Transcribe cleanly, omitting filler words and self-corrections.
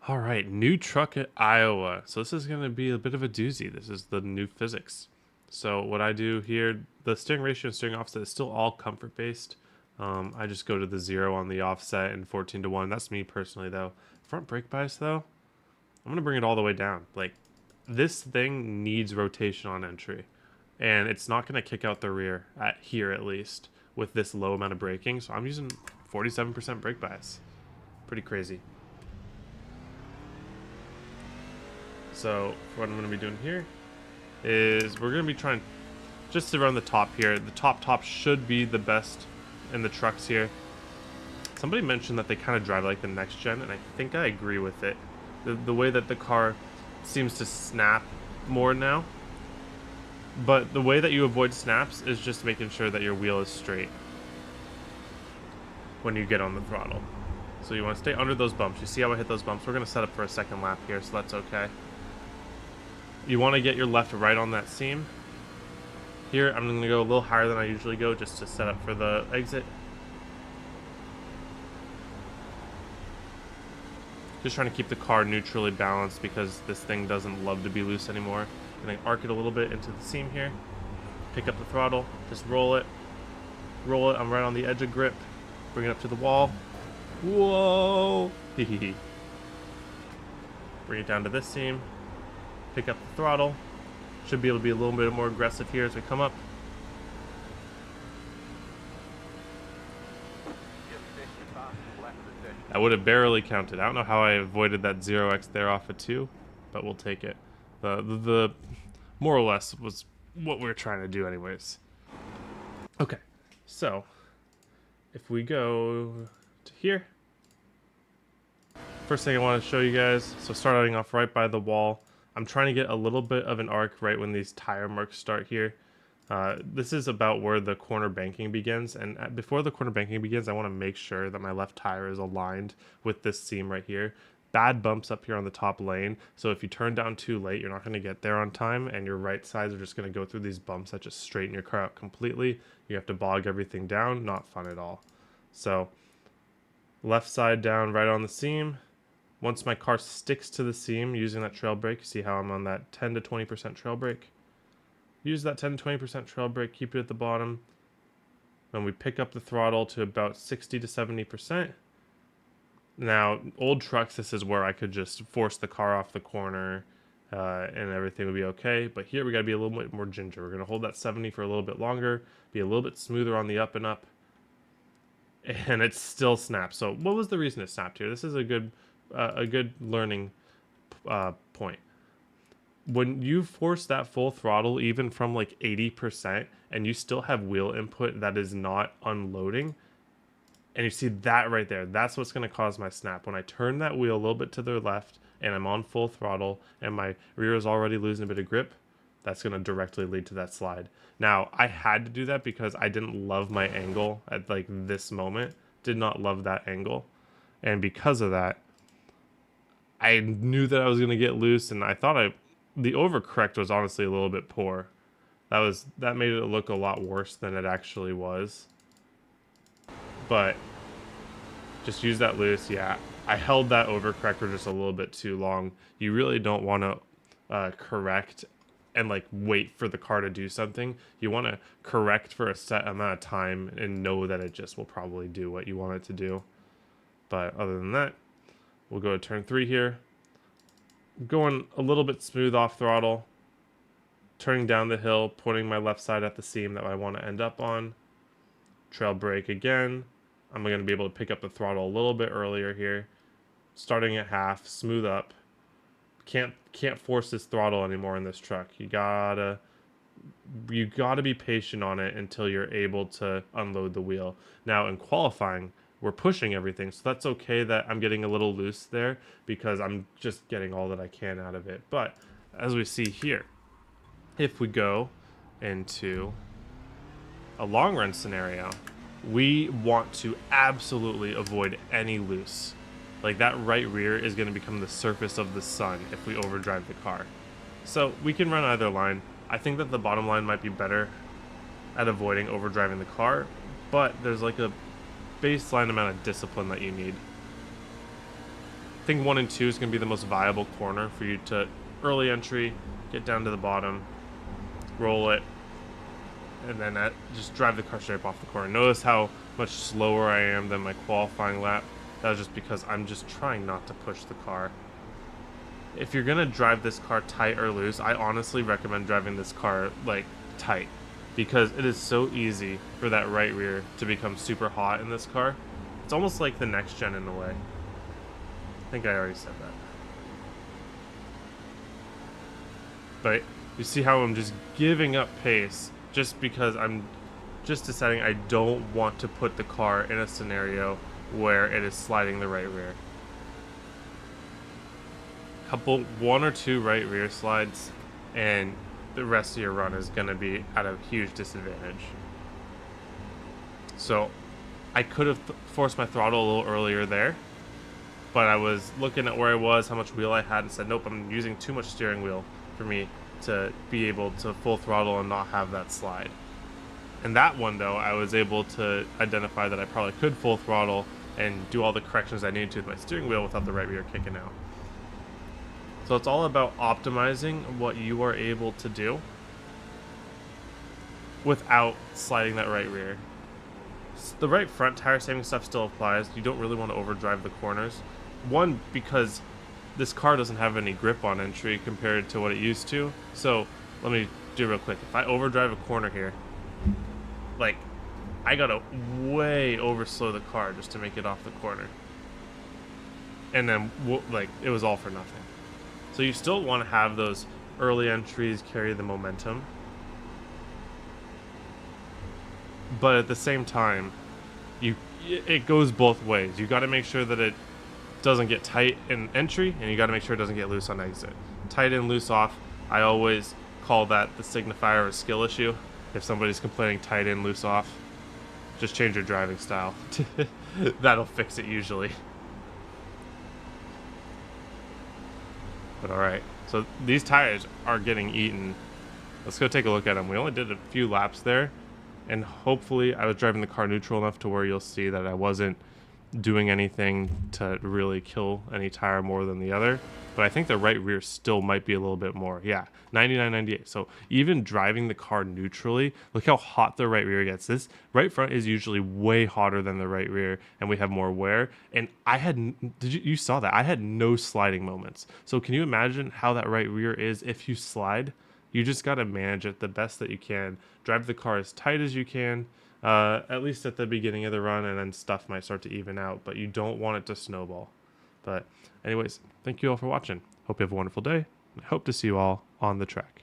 All right, new truck at Iowa. So this is going to be a bit of a doozy. This is the new physics. So what I do here, the steering ratio and steering offset is still all comfort based. I just go to the 0 on the offset and 14 to 1. That's me personally though. Front brake bias though, I'm going to bring it all the way down. Like this thing needs rotation on entry, and it's not going to kick out the rear at here at least with this low amount of braking. So I'm using 47% brake bias. Pretty crazy. So what I'm going to be doing here is we're going to be trying just to run the top here. The top should be the best in the trucks here. Somebody mentioned that they kind of drive like the next gen, and I think I agree with it. The way that the car seems to snap more now. But the way that you avoid snaps is just making sure that your wheel is straight when you get on the throttle. So you want to stay under those bumps. You see how I hit those bumps? We're going to set up for a second lap here, so that's okay. You want to get your left right on that seam. Here, I'm going to go a little higher than I usually go just to set up for the exit. Just trying to keep the car neutrally balanced because this thing doesn't love to be loose anymore. Gonna arc it a little bit into the seam here. Pick up the throttle. Just roll it. Roll it. I'm right on the edge of grip. Bring it up to the wall. Whoa! Bring it down to this seam. Pick up the throttle. Should be able to be a little bit more aggressive here as we come up. I would have barely counted. I don't know how I avoided that 0x there off of 2, but we'll take it. The more or less was what we were trying to do anyways. Okay, so if we go to here, first thing I want to show you guys, so starting off right by the wall, I'm trying to get a little bit of an arc right when these tire marks start here. This is about where the corner banking begins, and before the corner banking begins, I want to make sure that my left tire is aligned with this seam right here. Bad bumps up here on the top lane, so if you turn down too late, you're not going to get there on time, and your right sides are just going to go through these bumps that just straighten your car out completely. You have to bog everything down, not fun at all. So, left side down right on the seam. Once my car sticks to the seam using that trail brake, you see how I'm on that 10 to 20% trail brake? Use that 10 to 20% trail brake, keep it at the bottom. When we pick up the throttle to about 60 to 70%. Now, old trucks, this is where I could just force the car off the corner and everything would be okay. But here we got to be a little bit more ginger. We're going to hold that 70 for a little bit longer, be a little bit smoother on the up and up. And it still snaps. So what was the reason it snapped here? This is a good learning point. When you force that full throttle, even from like 80%, and you still have wheel input that is not unloading, and you see that right there, that's what's going to cause my snap. When I turn that wheel a little bit to the left, and I'm on full throttle, and my rear is already losing a bit of grip, that's going to directly lead to that slide. Now, I had to do that because I didn't love my angle at like this moment. Did not love that angle. And because of that, I knew that I was going to get loose, and I thought the overcorrect was honestly a little bit poor. That made it look a lot worse than it actually was. But just use that loose. Yeah, I held that overcorrect for just a little bit too long. You really don't want to correct and like wait for the car to do something. You want to correct for a set amount of time and know that it just will probably do what you want it to do. But other than that, we'll go to turn 3 here. Going a little bit smooth off throttle, turning down the hill, pointing my left side at the seam that I want to end up on. Trail brake again. I'm going to be able to pick up the throttle a little bit earlier here. Starting at half, smooth up. Can't force this throttle anymore in this truck. You gotta be patient on it until you're able to unload the wheel. Now in qualifying, we're pushing everything, so that's okay that I'm getting a little loose there because I'm just getting all that I can out of it. But as we see here, if we go into a long run scenario, we want to absolutely avoid any loose. Like that right rear is going to become the surface of the sun if we overdrive the car. So we can run either line. I think that the bottom line might be better at avoiding overdriving the car, but there's like a baseline amount of discipline that you need. think 1 and 2 is going to be the most viable corner for you to early entry, get down to the bottom, roll it, and then just drive the car straight off the corner. Notice how much slower I am than my qualifying lap. That was just because I'm just trying not to push the car. If you're gonna drive this car tight or loose, I honestly recommend driving this car like tight, because it is so easy for that right rear to become super hot in this car. It's almost like the next gen in a way. I think I already said that. But you see how I'm just giving up pace just because I'm just deciding I don't want to put the car in a scenario where it is sliding the right rear. One or two right rear slides, and the rest of your run is going to be at a huge disadvantage. So I could have forced my throttle a little earlier there, but I was looking at where I was, how much wheel I had, and said, nope, I'm using too much steering wheel for me to be able to full throttle and not have that slide. And that one, though, I was able to identify that I probably could full throttle and do all the corrections I needed to with my steering wheel without the right rear kicking out. So it's all about optimizing what you are able to do without sliding that right rear. The right front tire saving stuff still applies. You don't really want to overdrive the corners. One, because this car doesn't have any grip on entry compared to what it used to. So let me do real quick. If I overdrive a corner here, like, I gotta way overslow the car just to make it off the corner. And then, like, it was all for nothing. So you still want to have those early entries carry the momentum. But at the same time, it goes both ways. You got to make sure that it doesn't get tight in entry, and you got to make sure it doesn't get loose on exit. Tight in, loose off, I always call that the signifier of a skill issue. If somebody's complaining tight in, loose off, just change your driving style. That'll fix it usually. But alright, so these tires are getting eaten. Let's go take a look at them. We only did a few laps there, and hopefully I was driving the car neutral enough to where you'll see that I wasn't doing anything to really kill any tire more than the other. But I think the right rear still might be a little bit more. Yeah, 99, 98. So even driving the car neutrally, look how hot the right rear gets. This right front is usually way hotter than the right rear, and we have more wear. And you saw that? I had no sliding moments. So can you imagine how that right rear is if you slide? You just got to manage it the best that you can. Drive the car as tight as you can, at least at the beginning of the run, and then stuff might start to even out, but you don't want it to snowball. But anyways, thank you all for watching. Hope you have a wonderful day. I hope to see you all on the track.